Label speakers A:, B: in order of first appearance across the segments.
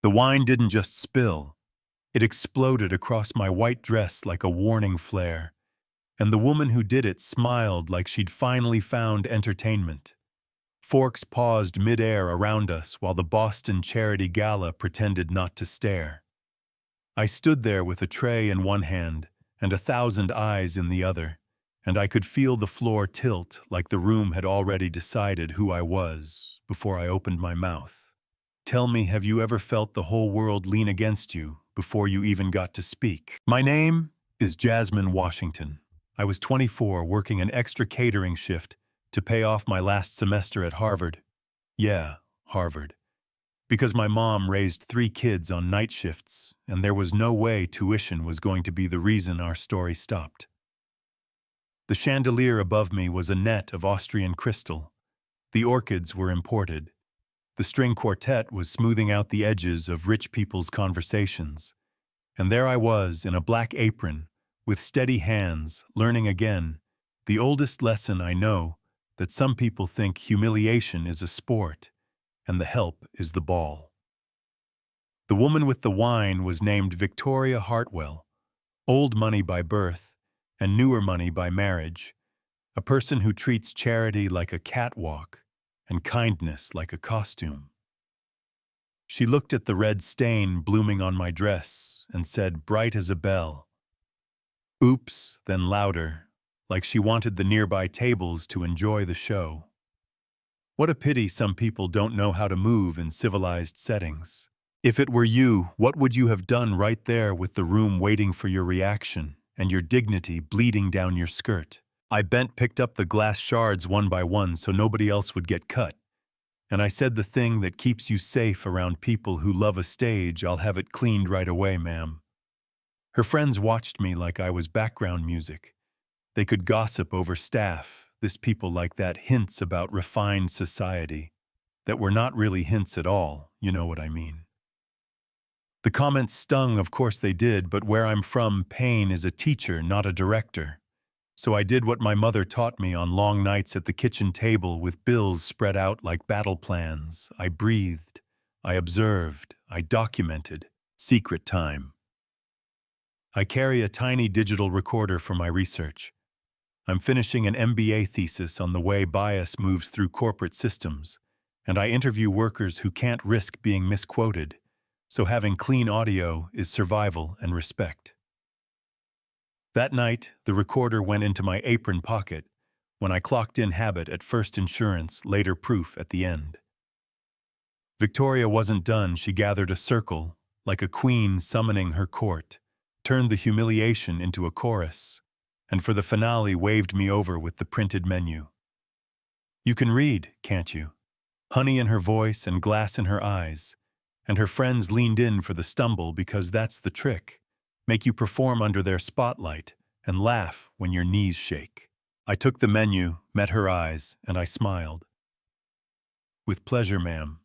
A: The wine didn't just spill. It exploded across my white dress like a warning flare, and the woman who did it smiled like she'd finally found entertainment. Forks paused mid-air around us while the Boston Charity Gala pretended not to stare. I stood there with a tray in one hand and 1,000 eyes in the other, and I could feel the floor tilt like the room had already decided who I was before I opened my mouth. Tell me, have you ever felt the whole world lean against you before you even got to speak? My name is Jasmine Washington. I was 24, working an extra catering shift to pay off my last semester at Harvard. Yeah, Harvard. Because my mom raised 3 kids on night shifts, and there was no way tuition was going to be the reason our story stopped. The chandelier above me was a net of Austrian crystal. The orchids were imported. The string quartet was smoothing out the edges of rich people's conversations. And there I was in a black apron, with steady hands, learning again, the oldest lesson I know, that some people think humiliation is a sport, and the help is the ball. The woman with the wine was named Victoria Hartwell, old money by birth and newer money by marriage, a person who treats charity like a catwalk and kindness like a costume. She looked at the red stain blooming on my dress and said, bright as a bell. Oops, then louder, like she wanted the nearby tables to enjoy the show. What a pity some people don't know how to move in civilized settings. If it were you, what would you have done right there with the room waiting for your reaction and your dignity bleeding down your skirt? I picked up the glass shards one by one so nobody else would get cut. And I said the thing that keeps you safe around people who love a stage, I'll have it cleaned right away, ma'am. Her friends watched me like I was background music. They could gossip over staff, this people like that, hints about refined society, that were not really hints at all, you know what I mean. The comments stung, of course they did, but where I'm from, pain is a teacher, not a director. So I did what my mother taught me on long nights at the kitchen table with bills spread out like battle plans. I breathed, I observed, I documented. Secret time. I carry a tiny digital recorder for my research. I'm finishing an MBA thesis on the way bias moves through corporate systems, and I interview workers who can't risk being misquoted, so having clean audio is survival and respect. That night, the recorder went into my apron pocket when I clocked in habit at first insurance, later proof at the end. Victoria wasn't done. She gathered a circle, like a queen summoning her court, turned the humiliation into a chorus, and for the finale waved me over with the printed menu. You can read, can't you? Honey in her voice and glass in her eyes, and her friends leaned in for the stumble because that's the trick. Make you perform under their spotlight and laugh when your knees shake. I took the menu, met her eyes, and I smiled. With pleasure, ma'am.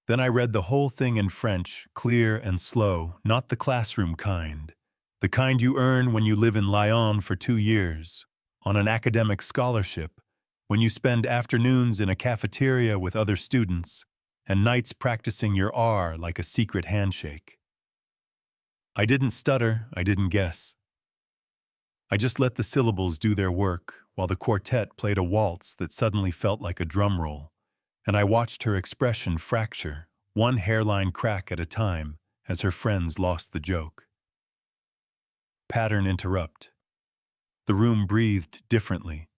A: Then I read the whole thing in French, clear and slow, not the classroom kind. The kind you earn when you live in Lyon for 2 years, on an academic scholarship, when you spend afternoons in a cafeteria with other students, and nights practicing your R like a secret handshake. I didn't stutter, I didn't guess. I just let the syllables do their work while the quartet played a waltz that suddenly felt like a drum roll, and I watched her expression fracture, one hairline crack at a time, as her friends lost the joke. Pattern interrupt. The room breathed differently,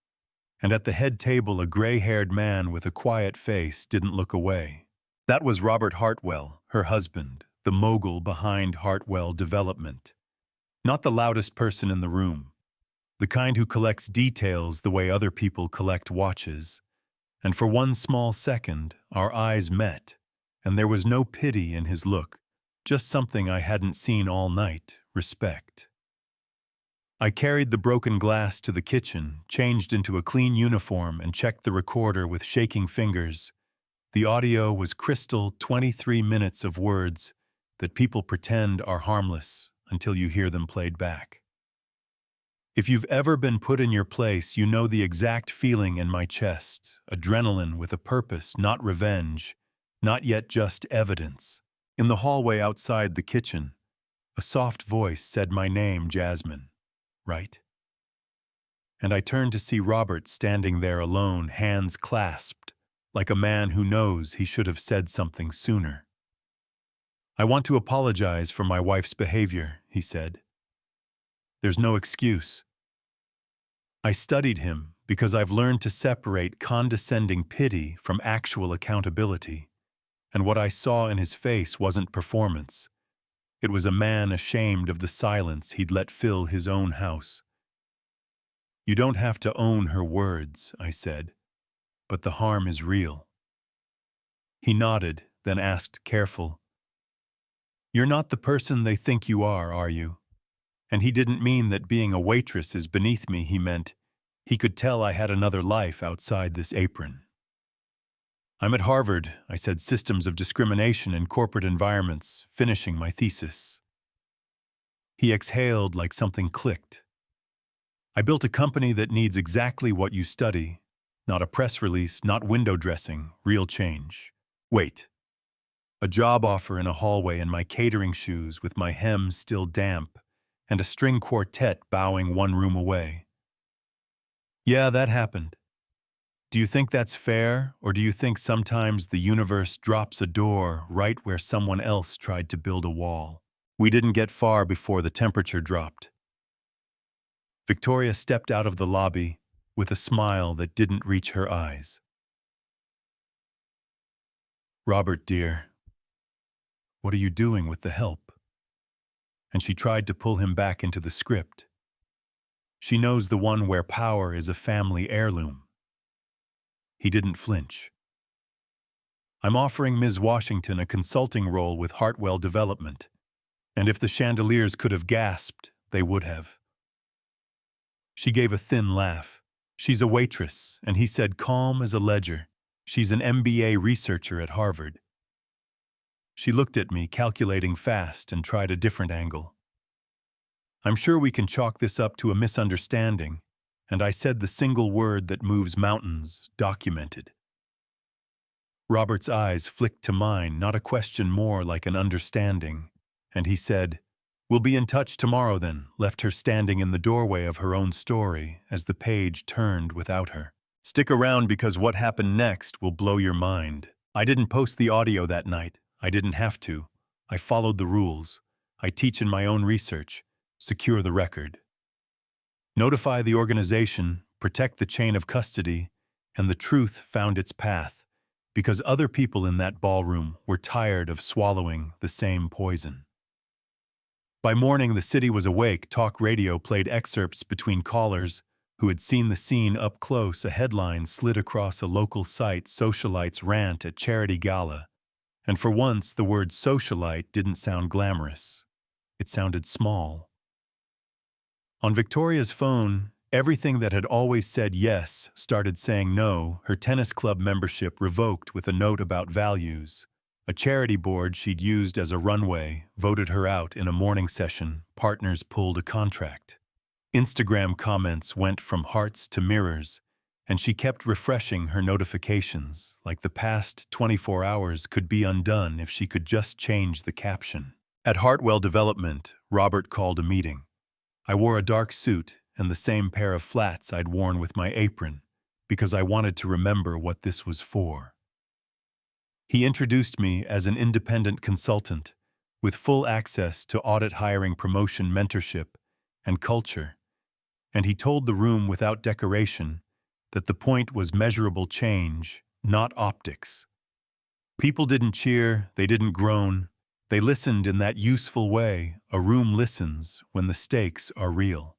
A: and at the head table a gray-haired man with a quiet face didn't look away. That was Robert Hartwell, her husband, the mogul behind Hartwell Development. Not the loudest person in the room, the kind who collects details the way other people collect watches. And for one small second, our eyes met, and there was no pity in his look, just something I hadn't seen all night, respect. I carried the broken glass to the kitchen, changed into a clean uniform, and checked the recorder with shaking fingers. The audio was crystal, 23 minutes of words that people pretend are harmless until you hear them played back. If you've ever been put in your place, you know the exact feeling in my chest, adrenaline with a purpose, not revenge, not yet just evidence. In the hallway outside the kitchen, a soft voice said my name, Jasmine, right? And I turned to see Robert standing there alone, hands clasped, like a man who knows he should have said something sooner. I want to apologize for my wife's behavior, he said. There's no excuse. I studied him because I've learned to separate condescending pity from actual accountability, and what I saw in his face wasn't performance. It was a man ashamed of the silence he'd let fill his own house. You don't have to own her words, I said, but the harm is real. He nodded, then asked, careful, You're not the person they think you are you? And he didn't mean that being a waitress is beneath me, he meant he could tell I had another life outside this apron. I'm at Harvard, I said, systems of discrimination in corporate environments, finishing my thesis. He exhaled like something clicked. I built a company that needs exactly what you study. Not a press release, not window dressing, real change. Wait. A job offer in a hallway in my catering shoes with my hem still damp, and a string quartet bowing one room away. Yeah, that happened. Do you think that's fair, or do you think sometimes the universe drops a door right where someone else tried to build a wall? We didn't get far before the temperature dropped. Victoria stepped out of the lobby with a smile that didn't reach her eyes. Robert, dear, what are you doing with the help? And she tried to pull him back into the script. She knows the one where power is a family heirloom. He didn't flinch. I'm offering Ms. Washington a consulting role with Hartwell Development, and if the chandeliers could have gasped, they would have. She gave a thin laugh. She's a waitress, and he said, calm as a ledger. She's an MBA researcher at Harvard. She looked at me, calculating fast, and tried a different angle. I'm sure we can chalk this up to a misunderstanding, and I said the single word that moves mountains, documented. Robert's eyes flicked to mine, not a question more like an understanding, and he said, We'll be in touch tomorrow then, left her standing in the doorway of her own story as the page turned without her. Stick around because what happened next will blow your mind. I didn't post the audio that night. I didn't have to. I followed the rules. I teach in my own research. Secure the record. Notify the organization, protect the chain of custody, and the truth found its path, because other people in that ballroom were tired of swallowing the same poison. By morning, the city was awake. Talk radio played excerpts between callers who had seen the scene up close. A headline slid across a local site, Socialites Rant at Charity Gala. And for once, the word socialite didn't sound glamorous. It sounded small. On Victoria's phone, everything that had always said yes started saying no. Her tennis club membership revoked with a note about values. A charity board she'd used as a runway voted her out in a morning session. Partners pulled a contract. Instagram comments went from hearts to mirrors, and she kept refreshing her notifications, like the past 24 hours could be undone if she could just change the caption. At Hartwell Development, Robert called a meeting. I wore a dark suit and the same pair of flats I'd worn with my apron, because I wanted to remember what this was for. He introduced me as an independent consultant, with full access to audit, hiring, promotion, mentorship, and culture, and he told the room without decoration that the point was measurable change, not optics. People didn't cheer, they didn't groan, they listened in that useful way a room listens when the stakes are real.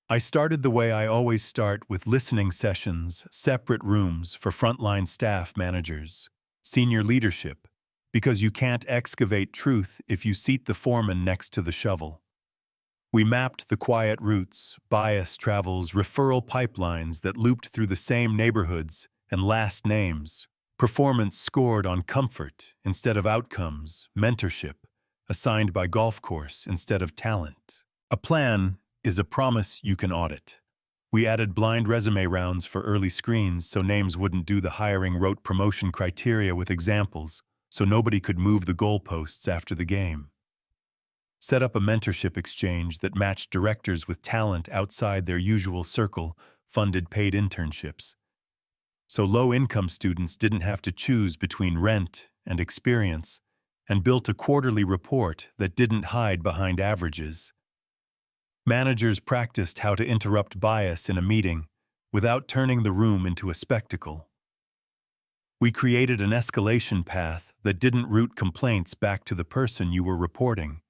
A: I started the way I always start, with listening sessions, separate rooms for frontline staff, managers, senior leadership, because you can't excavate truth if you seat the foreman next to the shovel. We mapped the quiet routes, bias travels, referral pipelines that looped through the same neighborhoods and last names, performance scored on comfort instead of outcomes, mentorship assigned by golf course instead of talent. A plan is a promise you can audit. We added blind resume rounds for early screens so names wouldn't do the hiring, wrote promotion criteria with examples, so nobody could move the goalposts after the game. Set up a mentorship exchange that matched directors with talent outside their usual circle, funded paid internships. So low-income students didn't have to choose between rent and experience, and built a quarterly report that didn't hide behind averages. Managers practiced how to interrupt bias in a meeting without turning the room into a spectacle. We created an escalation path that didn't route complaints back to the person you were reporting,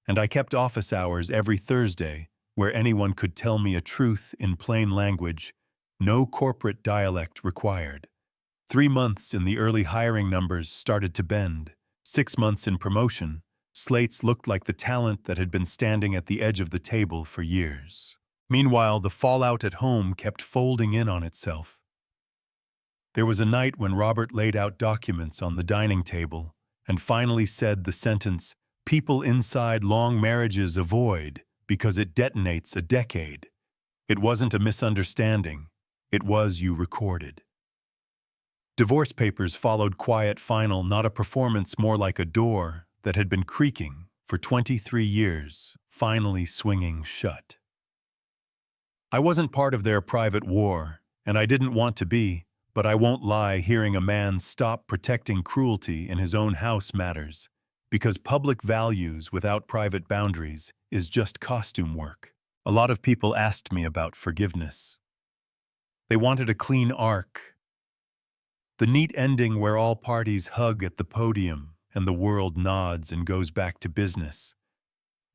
A: and I kept office hours every Thursday where anyone could tell me a truth in plain language, no corporate dialect required. 3 months in the early hiring numbers started to bend. 6 months in promotion, slates looked like the talent that had been standing at the edge of the table for years. Meanwhile, the fallout at home kept folding in on itself. There was a night when Robert laid out documents on the dining table and finally said the sentence, "People inside long marriages avoid because it detonates a decade." It wasn't a misunderstanding. It was you recorded. Divorce papers followed quiet final, not a performance, more like a door that had been creaking for 23 years, finally swinging shut. I wasn't part of their private war, and I didn't want to be, but I won't lie, hearing a man stop protecting cruelty in his own house matters, because public values without private boundaries is just costume work. A lot of people asked me about forgiveness. They wanted a clean arc, the neat ending where all parties hug at the podium and the world nods and goes back to business.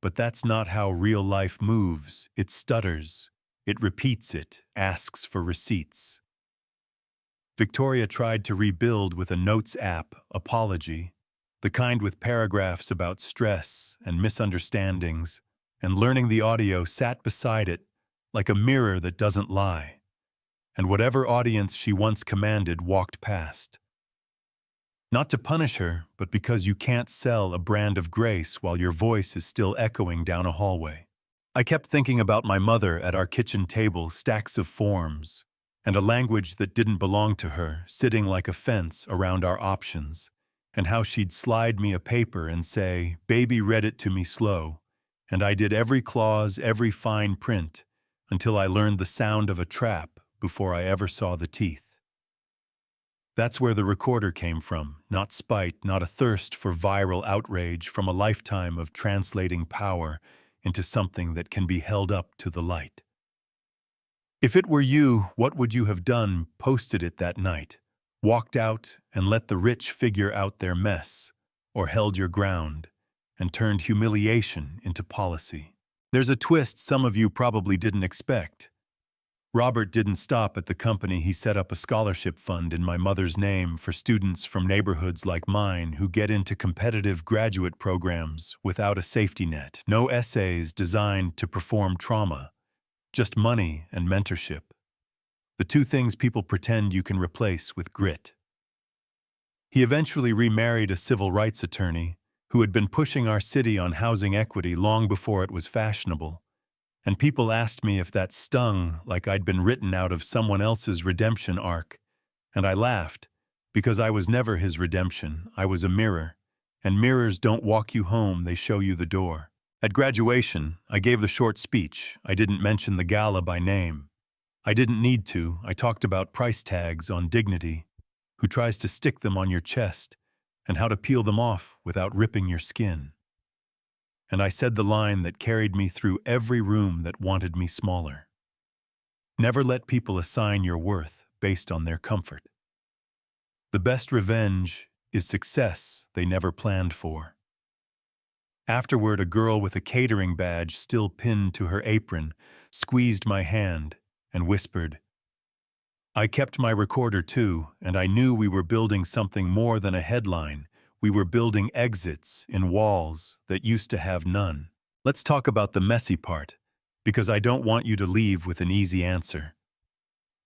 A: But that's not how real life moves. It stutters, it repeats it, asks for receipts. Victoria tried to rebuild with a notes app apology, the kind with paragraphs about stress and misunderstandings, and learning the audio sat beside it like a mirror that doesn't lie. And whatever audience she once commanded walked past. Not to punish her, but because you can't sell a brand of grace while your voice is still echoing down a hallway. I kept thinking about my mother at our kitchen table, stacks of forms, and a language that didn't belong to her, sitting like a fence around our options, and how she'd slide me a paper and say, "Baby, read it to me slow," and I did every clause, every fine print, until I learned the sound of a trap before I ever saw the teeth. That's where the recorder came from, not spite, not a thirst for viral outrage, from a lifetime of translating power into something that can be held up to the light. If it were you, what would you have done? Posted it that night, walked out and let the rich figure out their mess, or held your ground and turned humiliation into policy? There's a twist some of you probably didn't expect. Robert didn't stop at the company. He set up a scholarship fund in my mother's name for students from neighborhoods like mine who get into competitive graduate programs without a safety net. No essays designed to perform trauma, just money and mentorship. The two things people pretend you can replace with grit. He eventually remarried a civil rights attorney who had been pushing our city on housing equity long before it was fashionable. And people asked me if that stung like I'd been written out of someone else's redemption arc. And I laughed, because I was never his redemption. I was a mirror. And mirrors don't walk you home, they show you the door. At graduation, I gave the short speech. I didn't mention the gala by name. I didn't need to. I talked about price tags on dignity, who tries to stick them on your chest, and how to peel them off without ripping your skin. And I said the line that carried me through every room that wanted me smaller. Never let people assign your worth based on their comfort. The best revenge is success they never planned for. Afterward, a girl with a catering badge still pinned to her apron squeezed my hand and whispered, "I kept my recorder too, and I knew we were building something more than a headline. We were building exits in walls that used to have none." Let's talk about the messy part, because I don't want you to leave with an easy answer.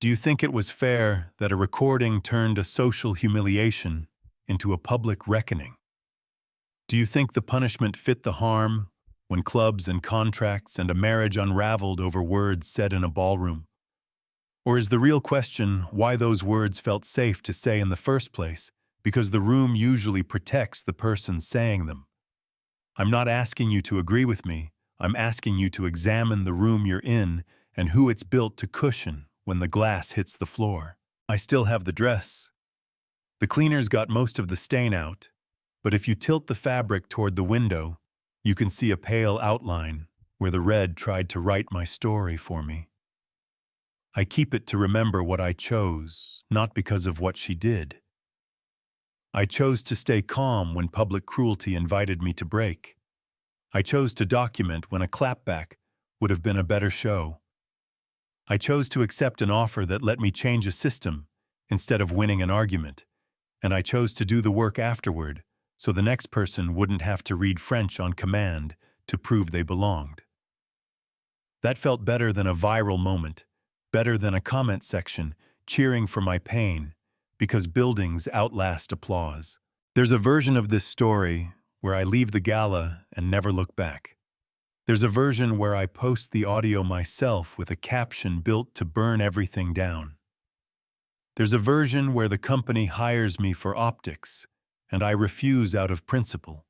A: Do you think it was fair that a recording turned a social humiliation into a public reckoning? Do you think the punishment fit the harm when clubs and contracts and a marriage unraveled over words said in a ballroom? Or is the real question why those words felt safe to say in the first place, because the room usually protects the person saying them. I'm not asking you to agree with me. I'm asking you to examine the room you're in and who it's built to cushion when the glass hits the floor. I still have the dress. The cleaners got most of the stain out, but if you tilt the fabric toward the window, you can see a pale outline where the red tried to write my story for me. I keep it to remember what I chose, not because of what she did. I chose to stay calm when public cruelty invited me to break. I chose to document when a clapback would have been a better show. I chose to accept an offer that let me change a system instead of winning an argument, and I chose to do the work afterward so the next person wouldn't have to read French on command to prove they belonged. That felt better than a viral moment, better than a comment section cheering for my pain, because buildings outlast applause. There's a version of this story where I leave the gala and never look back. There's a version where I post the audio myself with a caption built to burn everything down. There's a version where the company hires me for optics, and I refuse out of principle,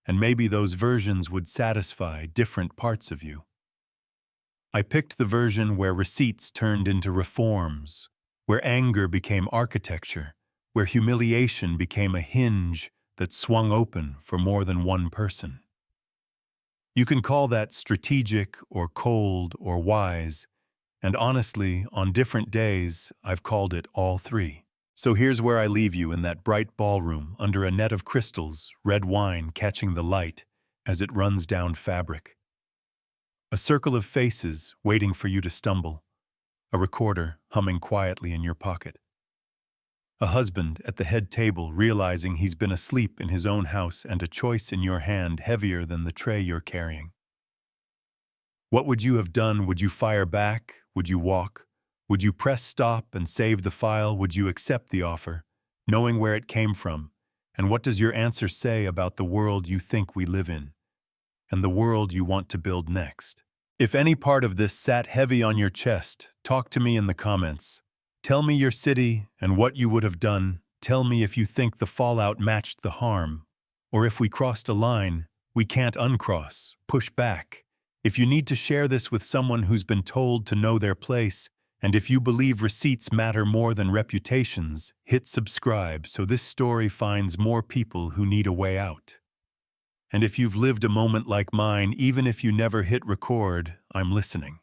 A: and maybe those versions would satisfy different parts of you. I picked the version where receipts turned into reforms, where anger became architecture, where humiliation became a hinge that swung open for more than one person. You can call that strategic or cold or wise, and honestly, on different days, I've called it all three. So here's where I leave you in that bright ballroom under a net of crystals, red wine catching the light as it runs down fabric. A circle of faces waiting for you to stumble. A recorder humming quietly in your pocket. A husband at the head table realizing he's been asleep in his own house and a choice in your hand heavier than the tray you're carrying. What would you have done? Would you fire back? Would you walk? Would you press stop and save the file? Would you accept the offer, knowing where it came from? And what does your answer say about the world you think we live in, and the world you want to build next? If any part of this sat heavy on your chest, talk to me in the comments. Tell me your city and what you would have done. Tell me if you think the fallout matched the harm, or if we crossed a line we can't uncross. Push back. If you need to share this with someone who's been told to know their place, and if you believe receipts matter more than reputations, hit subscribe so this story finds more people who need a way out. And if you've lived a moment like mine, even if you never hit record, I'm listening.